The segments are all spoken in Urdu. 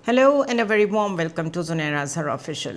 Hello and a very warm welcome to Zunaira Azhar Official.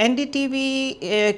NDTV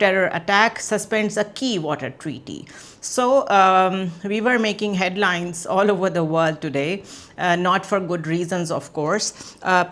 terror attack, suspends a key water treaty. So we were making headlines all over the world today, not for good reasons of course.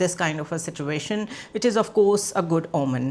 this kind of a situation, which is of course a good omen.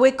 quick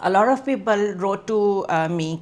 A lot of people wrote to me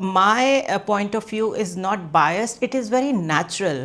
my point of view is not biased, it is very natural।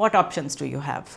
what options do you have?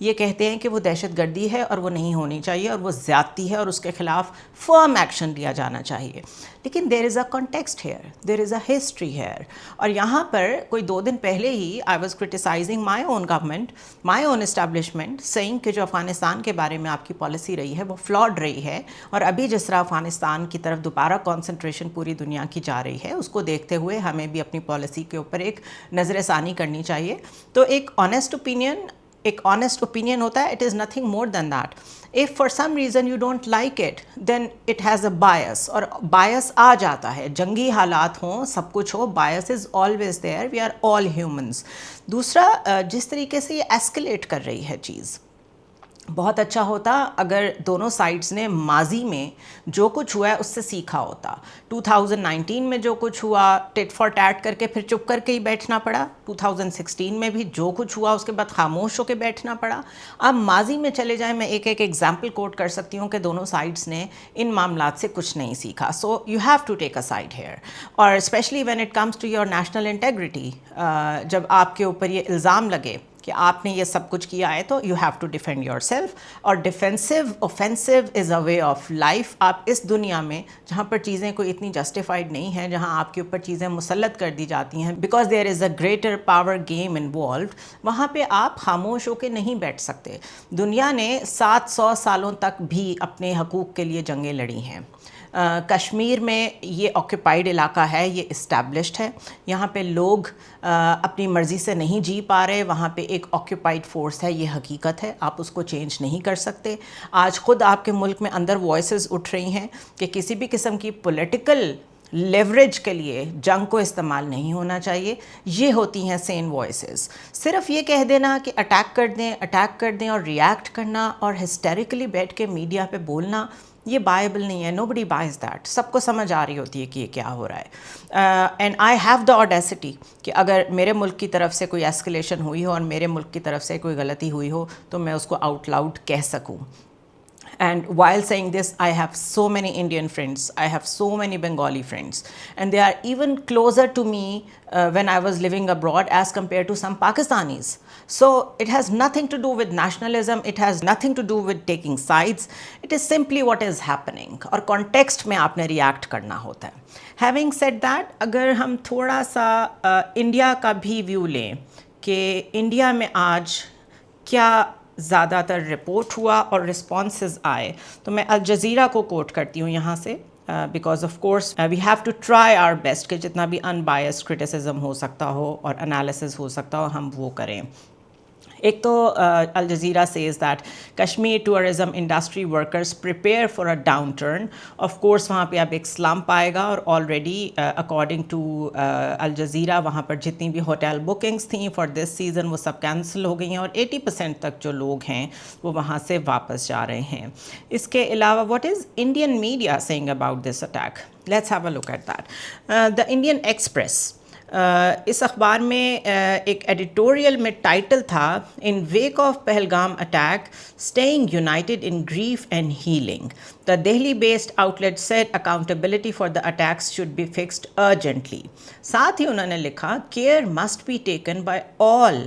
یہ کہتے ہیں کہ وہ دہشت گردی ہے اور وہ نہیں ہونی چاہیے اور وہ زیادتی ہے اور اس کے خلاف فرم ایکشن لیا جانا چاہیے. لیکن there is a context here, there is a history here. اور یہاں پر کوئی 2 دن پہلے ہی I was criticizing my own government, my own establishment, saying کہ جو افغانستان کے بارے میں آپ کی پالیسی رہی ہے وہ فلاڈ رہی ہے, اور ابھی جس طرح افغانستان کی طرف دوبارہ کنسنٹریشن پوری دنیا کی جا رہی ہے, اس کو دیکھتے ہوئے ہمیں بھی اپنی پالیسی کے اوپر ایک نظر ثانی کرنی چاہیے. تو ایک آنیسٹ اوپینین ہوتا ہے, it is nothing more than that. if for some reason you don't like it then it has a bias, اور bias آ جاتا ہے, جنگی حالات ہوں, سب کچھ ہو, bias is always there, we are all humans. دوسرا, جس طریقے سے یہ ایسکلیٹ کر رہی ہے چیز, بہت اچھا ہوتا اگر دونوں سائڈز نے ماضی میں جو کچھ ہوا ہے اس سے سیکھا ہوتا. 2019 میں جو کچھ ہوا ٹٹ فار ٹیٹ کر کے پھر چپ کر کے ہی بیٹھنا پڑا, 2016 میں بھی جو کچھ ہوا اس کے بعد خاموش ہو کے بیٹھنا پڑا. اب ماضی میں چلے جائیں, میں ایک ایگزامپل کوٹ کر سکتی ہوں کہ دونوں سائڈز نے ان معاملات سے کچھ نہیں سیکھا. So you have to take a side here, اور especially when it comes to your national integrity, جب آپ کے اوپر یہ الزام لگے کہ آپ نے یہ سب کچھ کیا ہے تو you have to defend your yourself defensive offensive is a way of life. آپ اس دنیا میں جہاں پر چیزیں کوئی اتنی جسٹیفائڈ نہیں ہیں, جہاں آپ کے اوپر چیزیں مسلط کر دی جاتی ہیں because there is a greater power game involved, وہاں پہ آپ خاموش ہو کے نہیں بیٹھ سکتے. دنیا نے 700 سالوں تک بھی اپنے حقوق کے لیے جنگیں لڑی ہیں. کشمیر میں یہ آکوپائڈ علاقہ ہے, یہ اسٹیبلشڈ ہے, یہاں پہ لوگ اپنی مرضی سے نہیں جی پا رہے, وہاں پہ ایک آکوپائڈ فورس ہے, یہ حقیقت ہے, آپ اس کو چینج نہیں کر سکتے. آج خود آپ کے ملک میں اندر وائسز اٹھ رہی ہیں کہ کسی بھی قسم کی پولیٹیکل لیوریج کے لیے جنگ کو استعمال نہیں ہونا چاہیے. یہ ہوتی ہیں سین وائسز. صرف یہ کہہ دینا کہ اٹیک کر دیں اور ریئیکٹ کرنا اور ہسٹیریکلی بیٹھ کے میڈیا پہ بولنا, یہ بائبل نہیں ہے. nobody buys that. سب کو سمجھ آ رہی ہوتی ہے کہ یہ کیا ہو رہا ہے. اینڈ آئی ہیو دا آڈیسٹی کہ اگر میرے ملک کی طرف سے کوئی ایسکلیشن ہوئی ہو اور میرے ملک کی طرف سے کوئی غلطی ہوئی ہو تو میں اس کو آؤٹ لاؤڈ کہہ سکوں. And while saying this, I have so many Indian friends, I have so many Bengali friends, and they are even closer to me when I was living abroad as compared to some Pakistanis. So it has nothing to do with nationalism, it has nothing to do with taking sides, it is simply what is happening, اور context میں آپ نے react کرنا ہوتا ہے. Having said that, اگر ہم تھوڑا سا انڈیا کا بھی ویو لیں کہ انڈیا میں آج کیا زیادہ تر رپورٹ ہوا اور رسپانسز آئے, تو میں الجزیرہ کو کوٹ کرتی ہوں یہاں سے, because of course we have to try our best کہ جتنا بھی ان بائسڈ کرٹیسزم ہو سکتا ہو اور انالیسز ہو سکتا ہو ہم وہ کریں. ایک تو Al Jazeera says that Kashmir tourism industry workers prepare for a down turn. Of course وہاں پہ اب ایک سلمپ آئے گا, اور آلریڈی اکارڈنگ ٹو الجزیرہ وہاں پر جتنی بھی ہوٹل بکنگس تھیں فار دس سیزن وہ سب کینسل ہو گئی ہیں, اور 80% تک جو لوگ ہیں وہ وہاں سے واپس جا رہے ہیں. اس کے علاوہ what is Indian media saying about this attack, let's have a look at that. The Indian Express, اس اخبار میں ایک ایڈیٹوریل میں ٹائٹل تھا in wake of Pahalgam attack staying united in grief and healing. The Delhi based outlet said accountability for the attacks should be fixed urgently. ساتھ ہی انہوں نے لکھا care must be taken by all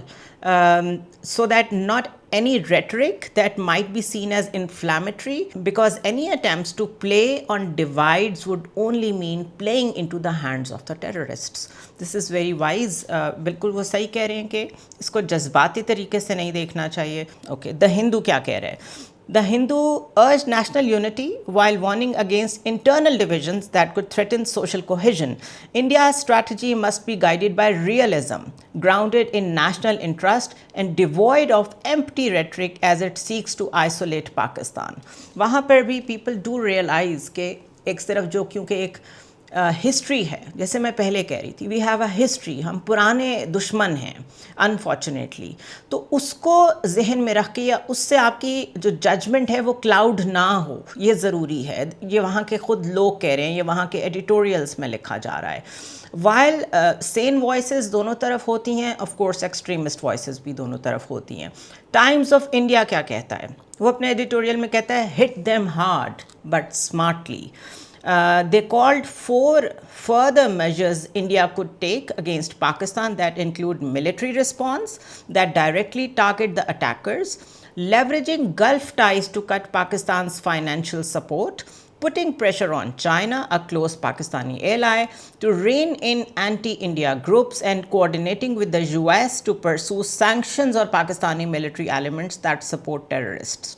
so that not any rhetoric that might be seen as inflammatory, because any attempts to play on divides would only mean playing into the hands of the terrorists. This is very wise. بالکل وہ صحیح کہہ رہے ہیں کہ اس کو جذباتی طریقے سے نہیں دیکھنا چاہیے. اوکے, دا ہندو کیا کہہ رہے ہیں. The Hindu urged national unity while warning against internal divisions that could threaten social cohesion. India's strategy must be guided by realism, grounded in national interest and devoid of empty rhetoric as it seeks to isolate Pakistan. وہاں پر بھی people do realize کہ ایک صرف جو کیونکہ ایک ہسٹری ہے, جیسے میں پہلے کہہ رہی تھی, وی ہیو اے ہسٹری, ہم پرانے دشمن ہیں انفارچونیٹلی, تو اس کو ذہن میں رکھ کے یا اس سے آپ کی جو ججمنٹ ہے وہ کلاؤڈ نہ ہو, یہ ضروری ہے. یہ وہاں کے خود لوگ کہہ رہے ہیں, یہ وہاں کے ایڈیٹوریلز میں لکھا جا رہا ہے. وائل سین وائسز دونوں طرف ہوتی ہیں, آف کورس ایکسٹریمسٹ وائسز بھی دونوں طرف ہوتی ہیں. ٹائمز آف انڈیا کیا کہتا ہے, وہ اپنے ایڈیٹوریل میں کہتا ہے ہٹ them hard but smartly. They called 4 further measures India could take against Pakistan that include military response that directly target the attackers, leveraging Gulf ties to cut Pakistan's financial support, putting pressure on China, a close Pakistani ally, to rein in anti-India groups, and coordinating with the US to pursue sanctions on Pakistani military elements that support terrorists.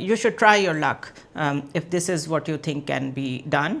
you should try your luck if this is what you think can be done.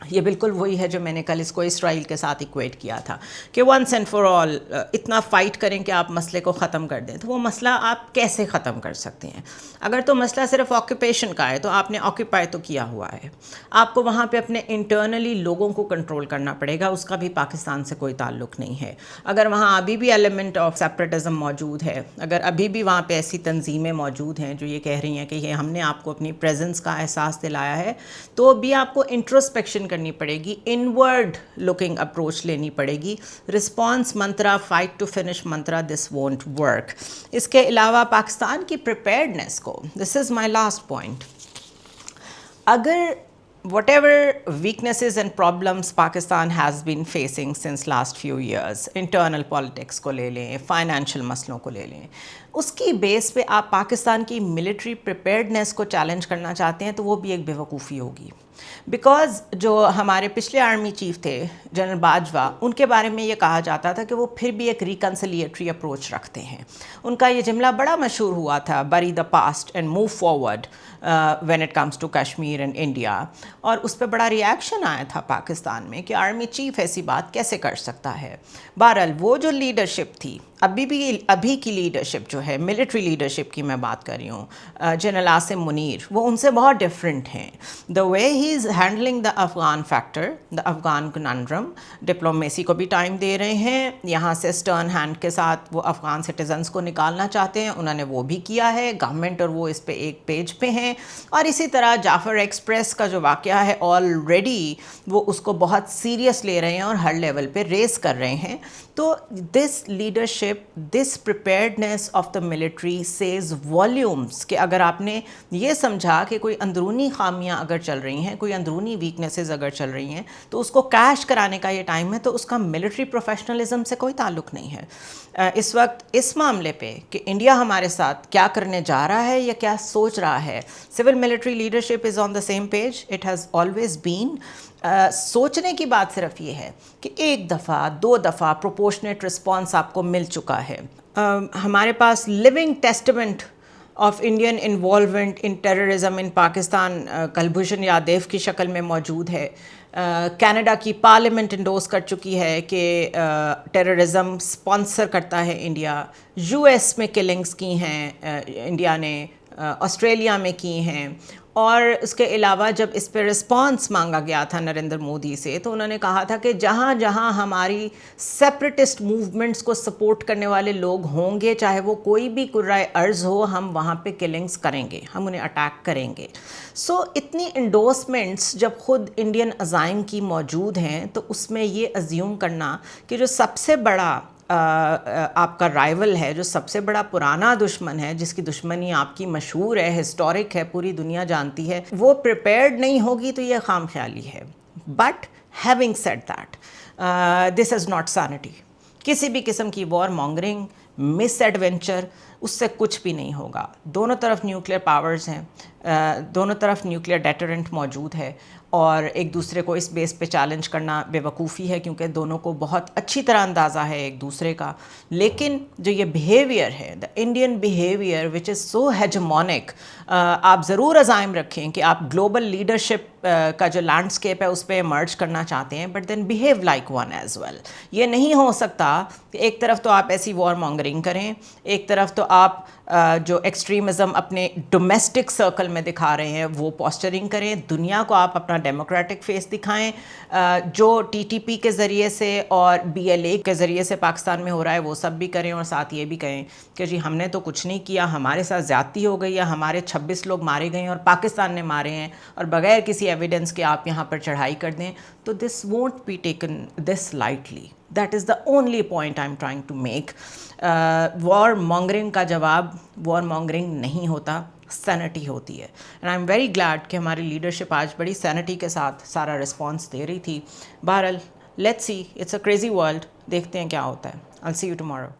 یہ بالکل وہی ہے جو میں نے کل اس کو اسرائیل کے ساتھ ایکویٹ کیا تھا کہ ونس اینڈ فار آل اتنا فائٹ کریں کہ آپ مسئلے کو ختم کر دیں. تو وہ مسئلہ آپ کیسے ختم کر سکتے ہیں؟ اگر تو مسئلہ صرف آکوپیشن کا ہے تو آپ نے آکوپائی تو کیا ہوا ہے, آپ کو وہاں پہ اپنے انٹرنلی لوگوں کو کنٹرول کرنا پڑے گا, اس کا بھی پاکستان سے کوئی تعلق نہیں ہے. اگر وہاں ابھی بھی ایلیمنٹ آف سیپریٹزم موجود ہے, اگر ابھی بھی وہاں پہ ایسی تنظیمیں موجود ہیں جو یہ کہہ رہی ہیں کہ یہ ہم نے آپ کو اپنی پریزنس کا احساس دلایا ہے, تو بھی آپ کو انٹروسپیکشن کرنی پڑے گی, انورڈ لکنگ اپروچ لینی پڑے گی. Response mantra, fight to finish mantra, this won't work. اس کے علاوہ پاکستان کی پریپیئرڈنس کو, this is my last point, اگر whatever weaknesses and problems Pakistan has been facing since last few years, internal politics کو لے لیں, فائنینشیل مسئلوں کو لے لیں, اس کی بیس پہ آپ پاکستان کی ملٹری پریپیئرڈنس کو چیلنج کرنا چاہتے ہیں تو وہ بھی ایک بے وقوفی ہوگی. بیکاز جو ہمارے پچھلے آرمی چیف تھے جنرل باجوہ, ان کے بارے میں یہ کہا جاتا تھا کہ وہ پھر بھی ایک ریکنسلیٹری اپروچ رکھتے ہیں. ان کا یہ جملہ بڑا مشہور ہوا تھا, bury the past and move forward when it comes to Kashmir and India, اور اس پہ بڑا ریاکشن آیا تھا پاکستان میں کہ آرمی چیف ایسی بات کیسے کر سکتا ہے. بہرحال وہ جو لیڈرشپ تھی, ابھی کی لیڈرشپ جو ہے, ملٹری لیڈرشپ کی میں بات کر رہی ہوں, جنرل عاصم منیر, وہ ان سے بہت ڈفرینٹ ہیں. The way he is handling the Afghan factor, the Afghan conundrum, diplomacy کو بھی ٹائم دے رہے ہیں, یہاں سے اسٹرن ہینڈ کے ساتھ وہ افغان سٹیزنس کو نکالنا چاہتے ہیں, انہوں نے وہ بھی کیا ہے, گورنمنٹ اور وہ اس پہ ایک پیج پہ ہیں. اور اسی طرح جعفر ایکسپریس کا جو واقعہ ہے آلریڈی وہ اس کو بہت سیریس لے رہے ہیں اور ہر لیول پہ ریز کر رہے ہیں. تو this leadership, this preparedness of the military says volumes, کہ اگر آپ نے یہ سمجھا کہ کوئی اندرونی خامیاں اگر چل رہی ہیں, کوئی اندرونی ویکنیسز اگر چل رہی ہیں, تو اس کو کیش کرانے کا یہ ٹائم ہے, تو اس کا ملٹری پروفیشنلزم سے کوئی تعلق نہیں ہے. اس وقت اس معاملے پہ کہ انڈیا ہمارے ساتھ کیا کرنے جا رہا ہے یا کیا سوچ رہا ہے, civil military leadership is on the same page, it has always been. سوچنے کی بات صرف یہ ہے کہ ایک دفعہ 2 دفعہ پروپورشنیٹ رسپانس آپ کو مل چکا ہے. ہمارے پاس living testament of Indian involvement in terrorism in Pakistan Kulbhushan Yadav کی شکل میں موجود ہے. کینیڈا کی پارلیمنٹ انڈورس کر چکی ہے کہ ٹیررزم سپانسر کرتا ہے انڈیا. یو ایس میں کلنگز کی ہیں انڈیا نے, آسٹریلیا میں کی ہیں. اور اس کے علاوہ جب اس پہ رسپانس مانگا گیا تھا نریندر مودی سے, تو انہوں نے کہا تھا کہ جہاں جہاں ہماری سیپریٹسٹ موومنٹس کو سپورٹ کرنے والے لوگ ہوں گے, چاہے وہ کوئی بھی کرۂ ارض ہو, ہم وہاں پہ کلنگز کریں گے, ہم انہیں اٹیک کریں گے. سو اتنی انڈورسمنٹس جب خود انڈین عزائم کی موجود ہیں, تو اس میں یہ ازیوم کرنا کہ جو سب سے بڑا آپ کا رائیول ہے, جو سب سے بڑا پرانا دشمن ہے, جس کی دشمنی آپ کی مشہور ہے, ہسٹورک ہے, پوری دنیا جانتی ہے, وہ پریپیئرڈ نہیں ہوگی, تو یہ خام خیالی ہے. But having said that, this is not centi. کسی بھی قسم کی وار مانگرنگ, مس ایڈونچر, اس سے کچھ بھی نہیں ہوگا. دونوں طرف نیوکلیر پاورز ہیں, دونوں طرف نیوکلیر ڈیٹرنٹ موجود ہے, اور ایک دوسرے کو اس بیس پہ چیلنج کرنا بے وقوفی ہے, کیونکہ دونوں کو بہت اچھی طرح اندازہ ہے ایک دوسرے کا. لیکن جو یہ بیہیویئر ہے, دا انڈین بیہیویئر وچ از سو ہیجمونک, آپ ضرور عزائم رکھیں کہ آپ گلوبل لیڈرشپ کا جو لینڈسکیپ ہے اس پہ ایمرج کرنا چاہتے ہیں, but then behave like one as well. یہ نہیں ہو سکتا کہ ایک طرف تو آپ ایسی وار مانگرنگ کریں, ایک طرف تو آپ جو ایکسٹریمزم اپنے ڈومیسٹک سرکل میں دکھا رہے ہیں وہ پوسچرنگ کریں, دنیا کو آپ اپنا ڈیموکریٹک فیس دکھائیں. جو ٹی ٹی پی کے ذریعے سے اور بی ایل اے کے ذریعے سے پاکستان میں ہو رہا ہے وہ سب بھی کریں, اور ساتھ یہ بھی کہیں کہ جی ہم نے تو کچھ نہیں کیا, ہمارے ساتھ زیادتی ہو گئی, یا ہمارے 26 لوگ مارے گئے ہیں اور پاکستان نے مارے ہیں, اور بغیر کسی ایویڈنس کے آپ یہاں پر چڑھائی کر دیں, تو this won't be taken this lightly. That is the only point I'm trying to make. War mongering کا جواب وار مانگرنگ نہیں ہوتا, سینٹی ہوتی ہے. And I am very glad کہ ہماری لیڈرشپ آج بڑی سینٹی کے ساتھ سارا رسپانس دے رہی تھی. بہرحال let's see, it's a crazy world, دیکھتے ہیں کیا ہوتا ہے. I'll see you tomorrow.